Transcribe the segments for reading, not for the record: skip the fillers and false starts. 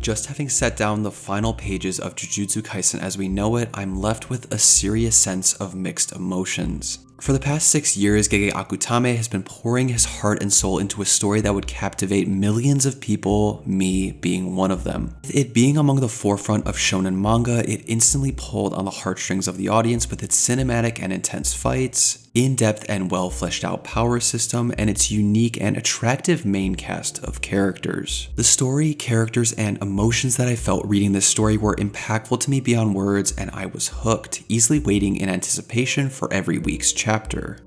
Just having set down the final pages of Jujutsu Kaisen as we know it, I'm left with a serious sense of mixed emotions. For the past 6 years, Gege Akutame has been pouring his heart and soul into a story that would captivate millions of people, me being one of them. With it being among the forefront of shonen manga, it instantly pulled on the heartstrings of the audience with its cinematic and intense fights, in-depth and well-fleshed-out power system, and its unique and attractive main cast of characters. The story, characters, and emotions that I felt reading this story were impactful to me beyond words, and I was hooked, easily waiting in anticipation for every week's chapter.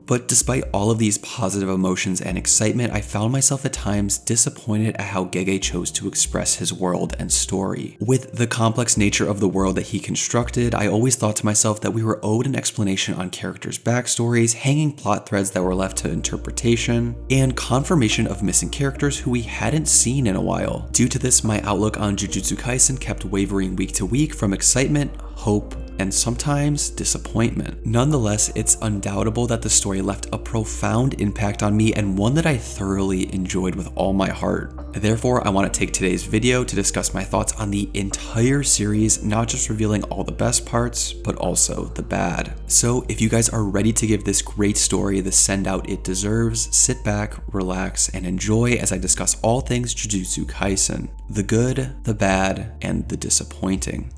But despite all of these positive emotions and excitement, I found myself at times disappointed at how Gege chose to express his world and story. With the complex nature of the world that he constructed, I always thought to myself that we were owed an explanation on characters' backstories, hanging plot threads that were left to interpretation, and confirmation of missing characters who we hadn't seen in a while. Due to this, my outlook on Jujutsu Kaisen kept wavering week to week from excitement, hope, and sometimes disappointment. Nonetheless, it's undoubtable that the story left a profound impact on me and one that I thoroughly enjoyed with all my heart. Therefore, I want to take today's video to discuss my thoughts on the entire series, not just revealing all the best parts, but also the bad. So if you guys are ready to give this great story the send out it deserves, sit back, relax, and enjoy as I discuss all things Jujutsu Kaisen. The good, the bad, and the disappointing.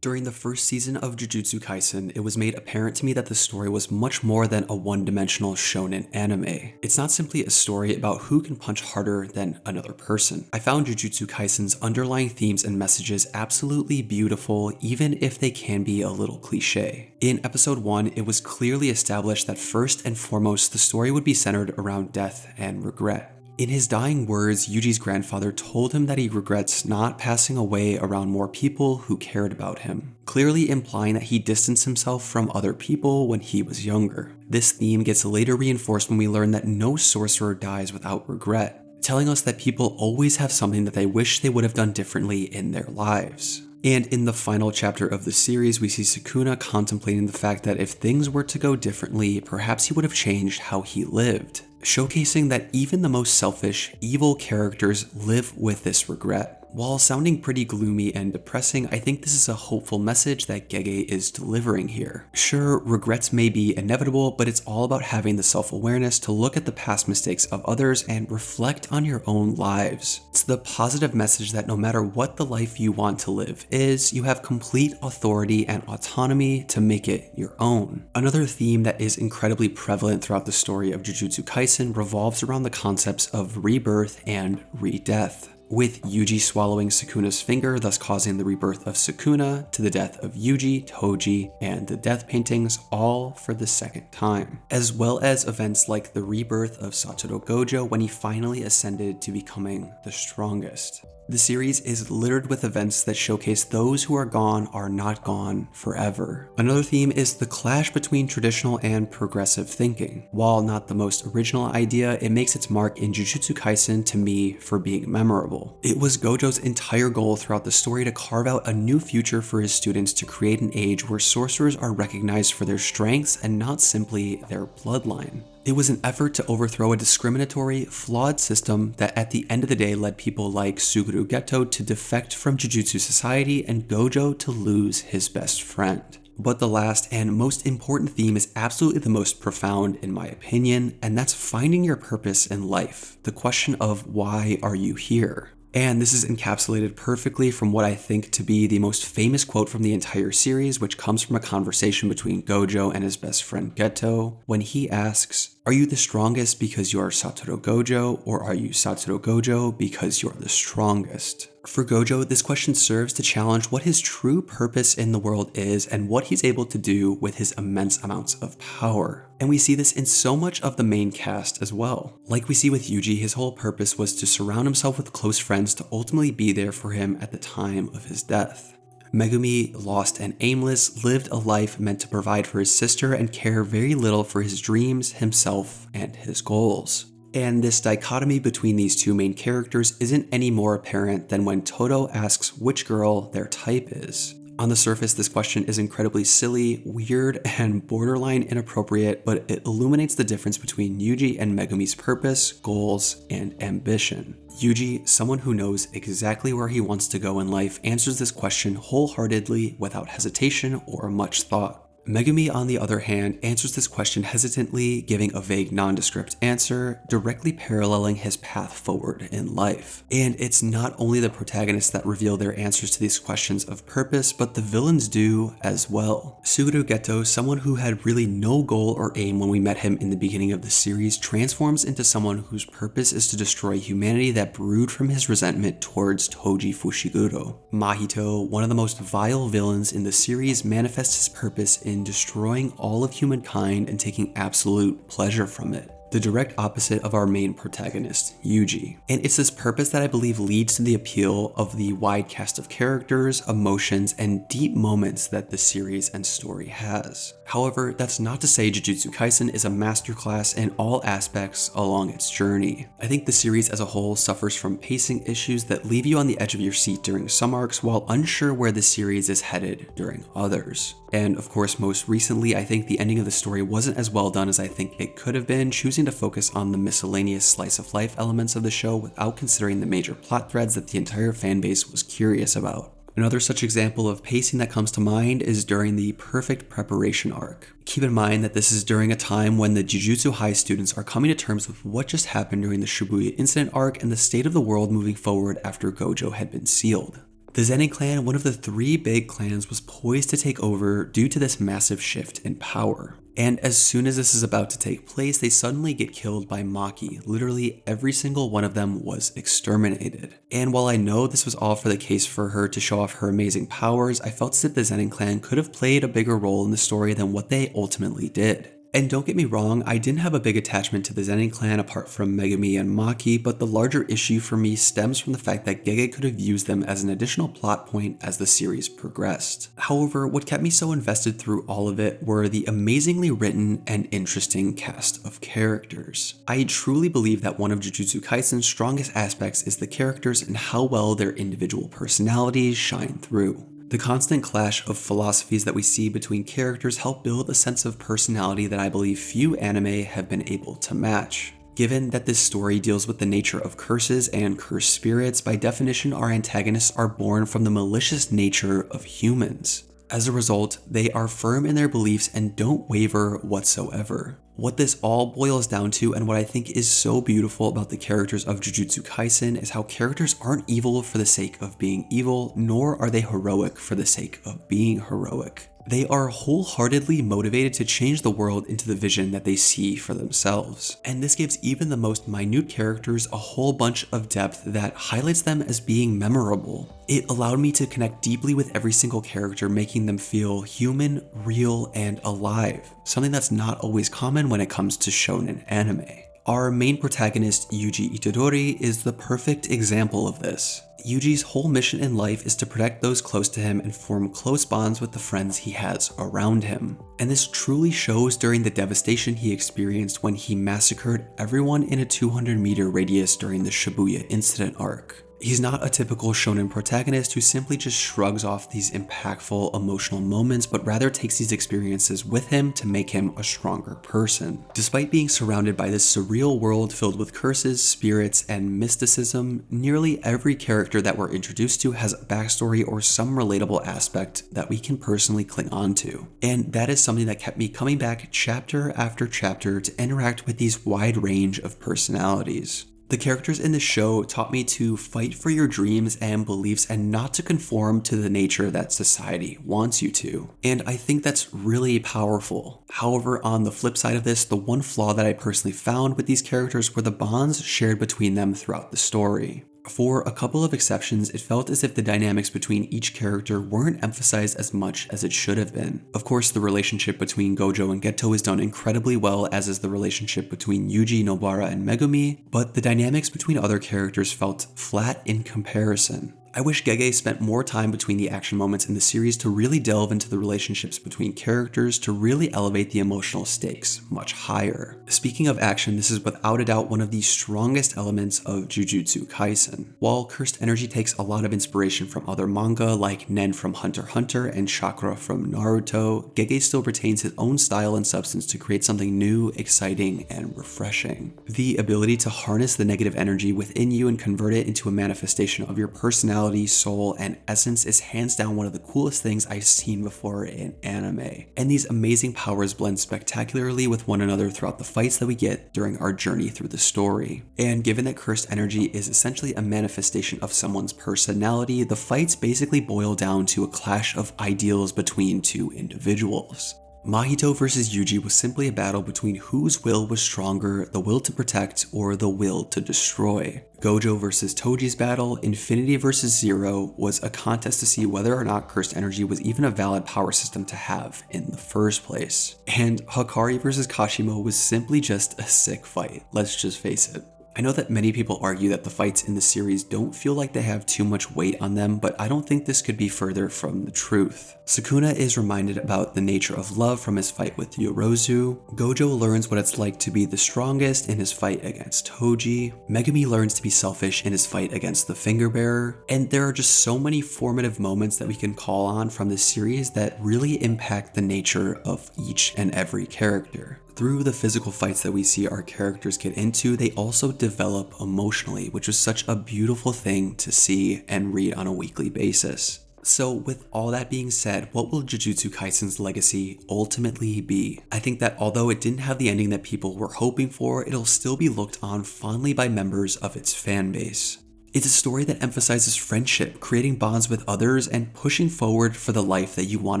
During the first season of Jujutsu Kaisen, it was made apparent to me that the story was much more than a one-dimensional shonen anime. It's not simply a story about who can punch harder than another person. I found Jujutsu Kaisen's underlying themes and messages absolutely beautiful, even if they can be a little cliche. In episode 1, it was clearly established that first and foremost, the story would be centered around death and regret. In his dying words, Yuji's grandfather told him that he regrets not passing away around more people who cared about him, clearly implying that he distanced himself from other people when he was younger. This theme gets later reinforced when we learn that no sorcerer dies without regret, telling us that people always have something that they wish they would have done differently in their lives. And in the final chapter of the series, we see Sukuna contemplating the fact that if things were to go differently, perhaps he would have changed how he lived, showcasing that even the most selfish, evil characters live with this regret. While sounding pretty gloomy and depressing, I think this is a hopeful message that Gege is delivering here. Sure, regrets may be inevitable, but it's all about having the self-awareness to look at the past mistakes of others and reflect on your own lives. It's the positive message that no matter what the life you want to live is, you have complete authority and autonomy to make it your own. Another theme that is incredibly prevalent throughout the story of Jujutsu Kaisen revolves around the concepts of rebirth and re-death, with Yuji swallowing Sukuna's finger, thus causing the rebirth of Sukuna, to the death of Yuji, Toji, and the death paintings, all for the second time, as well as events like the rebirth of Satoru Gojo when he finally ascended to becoming the strongest. The series is littered with events that showcase those who are gone are not gone forever. Another theme is the clash between traditional and progressive thinking. While not the most original idea, it makes its mark in Jujutsu Kaisen to me for being memorable. It was Gojo's entire goal throughout the story to carve out a new future for his students to create an age where sorcerers are recognized for their strengths and not simply their bloodline. It was an effort to overthrow a discriminatory, flawed system that at the end of the day led people like Suguru Geto to defect from Jujutsu society and Gojo to lose his best friend. But the last and most important theme is absolutely the most profound in my opinion, and that's finding your purpose in life. The question of why are you here? And this is encapsulated perfectly from what I think to be the most famous quote from the entire series, which comes from a conversation between Gojo and his best friend Geto, when he asks, "Are you the strongest because you are Satoru Gojo, or are you Satoru Gojo because you're the strongest?" For Gojo, this question serves to challenge what his true purpose in the world is and what he's able to do with his immense amounts of power. And we see this in so much of the main cast as well. Like we see with Yuji, his whole purpose was to surround himself with close friends to ultimately be there for him at the time of his death. Megumi, lost and aimless, lived a life meant to provide for his sister and care very little for his dreams, himself, and his goals. And this dichotomy between these two main characters isn't any more apparent than when Todo asks which girl their type is. On the surface, this question is incredibly silly, weird, and borderline inappropriate, but it illuminates the difference between Yuji and Megumi's purpose, goals, and ambition. Yuji, someone who knows exactly where he wants to go in life, answers this question wholeheartedly without hesitation or much thought. Megumi, on the other hand, answers this question hesitantly, giving a vague nondescript answer, directly paralleling his path forward in life. And it's not only the protagonists that reveal their answers to these questions of purpose, but the villains do as well. Suguru Geto, someone who had really no goal or aim when we met him in the beginning of the series, transforms into someone whose purpose is to destroy humanity that brewed from his resentment towards Toji Fushiguro. Mahito, one of the most vile villains in the series, manifests his purpose in destroying all of humankind and taking absolute pleasure from it. The direct opposite of our main protagonist, Yuji. And it's this purpose that I believe leads to the appeal of the wide cast of characters, emotions, and deep moments that the series and story has. However, that's not to say Jujutsu Kaisen is a masterclass in all aspects along its journey. I think the series as a whole suffers from pacing issues that leave you on the edge of your seat during some arcs while unsure where the series is headed during others. And of course, most recently, I think the ending of the story wasn't as well done as I think it could have been, choosing to focus on the miscellaneous slice of life elements of the show without considering the major plot threads that the entire fanbase was curious about. Another such example of pacing that comes to mind is during the Perfect Preparation arc. Keep in mind that this is during a time when the Jujutsu High students are coming to terms with what just happened during the Shibuya incident arc and the state of the world moving forward after Gojo had been sealed. The Zenin clan, one of the three big clans, was poised to take over due to this massive shift in power. And as soon as this is about to take place, they suddenly get killed by Maki. Literally every single one of them was exterminated. And while I know this was all for the case for her to show off her amazing powers, I felt as if the Zenin clan could have played a bigger role in the story than what they ultimately did. And don't get me wrong, I didn't have a big attachment to the Zenin clan apart from Megumi and Maki, but the larger issue for me stems from the fact that Gege could have used them as an additional plot point as the series progressed. However, what kept me so invested through all of it were the amazingly written and interesting cast of characters. I truly believe that one of Jujutsu Kaisen's strongest aspects is the characters and how well their individual personalities shine through. The constant clash of philosophies that we see between characters help build a sense of personality that I believe few anime have been able to match. Given that this story deals with the nature of curses and cursed spirits, by definition our antagonists are born from the malicious nature of humans. As a result, they are firm in their beliefs and don't waver whatsoever. What this all boils down to, and what I think is so beautiful about the characters of Jujutsu Kaisen, is how characters aren't evil for the sake of being evil, nor are they heroic for the sake of being heroic. They are wholeheartedly motivated to change the world into the vision that they see for themselves. And this gives even the most minute characters a whole bunch of depth that highlights them as being memorable. It allowed me to connect deeply with every single character, making them feel human, real, and alive. Something that's not always common when it comes to shonen anime. Our main protagonist, Yuji Itadori, is the perfect example of this. Yuji's whole mission in life is to protect those close to him and form close bonds with the friends he has around him. And this truly shows during the devastation he experienced when he massacred everyone in a 200-meter radius during the Shibuya incident arc. He's not a typical shonen protagonist who simply just shrugs off these impactful emotional moments, but rather takes these experiences with him to make him a stronger person. Despite being surrounded by this surreal world filled with curses, spirits, and mysticism, nearly every character that we're introduced to has a backstory or some relatable aspect that we can personally cling on to. And that is something that kept me coming back chapter after chapter to interact with these wide range of personalities. The characters in the show taught me to fight for your dreams and beliefs and not to conform to the nature that society wants you to. And I think that's really powerful. However, on the flip side of this, the one flaw that I personally found with these characters were the bonds shared between them throughout the story. For a couple of exceptions, it felt as if the dynamics between each character weren't emphasized as much as it should have been. Of course, the relationship between Gojo and Geto is done incredibly well, as is the relationship between Yuji, Nobara, and Megumi, but the dynamics between other characters felt flat in comparison. I wish Gege spent more time between the action moments in the series to really delve into the relationships between characters to really elevate the emotional stakes much higher. Speaking of action, this is without a doubt one of the strongest elements of Jujutsu Kaisen. While Cursed Energy takes a lot of inspiration from other manga like Nen from Hunter x Hunter and Chakra from Naruto, Gege still retains his own style and substance to create something new, exciting, and refreshing. The ability to harness the negative energy within you and convert it into a manifestation of your personality, soul, and essence is hands down one of the coolest things I've seen before in anime. And these amazing powers blend spectacularly with one another throughout the fights that we get during our journey through the story. And given that Cursed Energy is essentially a manifestation of someone's personality, the fights basically boil down to a clash of ideals between two individuals. Mahito versus Yuji was simply a battle between whose will was stronger, the will to protect or the will to destroy. Gojo versus Toji's battle, Infinity versus Zero, was a contest to see whether or not Cursed Energy was even a valid power system to have in the first place. And Hakari versus Kashimo was simply just a sick fight, let's just face it. I know that many people argue that the fights in the series don't feel like they have too much weight on them, but I don't think this could be further from the truth. Sukuna is reminded about the nature of love from his fight with Yorozu, Gojo learns what it's like to be the strongest in his fight against Toji, Megumi learns to be selfish in his fight against the Finger Bearer, and there are just so many formative moments that we can call on from this series that really impact the nature of each and every character. Through the physical fights that we see our characters get into, they also develop emotionally, which is such a beautiful thing to see and read on a weekly basis. So with all that being said, what will Jujutsu Kaisen's legacy ultimately be? I think that although it didn't have the ending that people were hoping for, it'll still be looked on fondly by members of its fan base. It's a story that emphasizes friendship, creating bonds with others, and pushing forward for the life that you want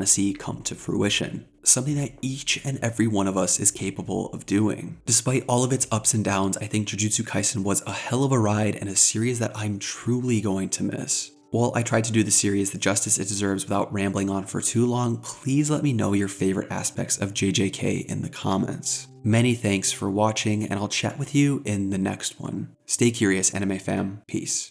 to see come to fruition. Something that each and every one of us is capable of doing. Despite all of its ups and downs, I think Jujutsu Kaisen was a hell of a ride and a series that I'm truly going to miss. While I tried to do the series the justice it deserves without rambling on for too long, please let me know your favorite aspects of JJK in the comments. Many thanks for watching, and I'll chat with you in the next one. Stay curious, anime fam. Peace.